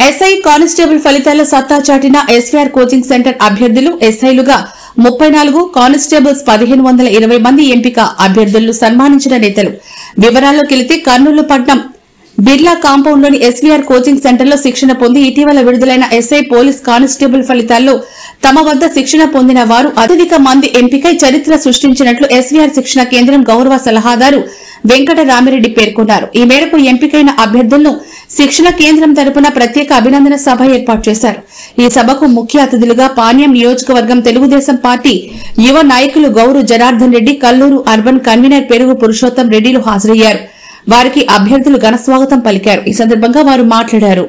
SI constable ఫలితాల్లో సత్తా చాటిన ఎస్వీఆర్ కోచింగ్ సెంటర్ అభ్యర్థులు ఎస్ఐలుగా 34, కానిస్టేబుల్స్ 1520 మంది ఎంపిక అభ్యర్థులను సన్మానించిన నేతలు. వివరాల్లోకి వెళితే కర్నూలు పట్నం బిర్లా కాంపౌండ్లోని ఎస్వీఆర్ కోచింగ్ సెంటర్లో శిక్షణ పొంది ఇటీవల విడుదలైన ఎస్ఐ పోలీస్ కానిస్టేబుల్ ఫలితాల్లో తమ వద్ద శిక్షణ పొందిన వారు అత్యధిక మంది ఎంపికై చరిత్ర సృష్టించినట్లు ఎస్వీఆర్ శిక్షణ కేంద్రం గౌరవ సలహాదారు వెంకట రామిరెడ్డి పేర్కొన్నారు. ఈ మేరకు ఎంపికైన అభ్యర్థులను శిక్షణ కేంద్రం తరపున ప్రత్యేక అభినందన సభ ఏర్పాటు చేశారు. ఈ సభకు ముఖ్య అతిథులుగా పాణ్యం నియోజకవర్గం తెలుగుదేశం పార్టీ యువ నాయకులు గౌరు జనార్దన్ రెడ్డి, కల్లూరు అర్బన్ కన్వీనర్ పెరుగు పురుషోత్తం రెడ్డిలు హాజరయ్యారు. వారికి అభ్యర్థులు ఘనస్వాగతం పలికారు. ఈ సందర్భంగా వారు మాట్లాడారు.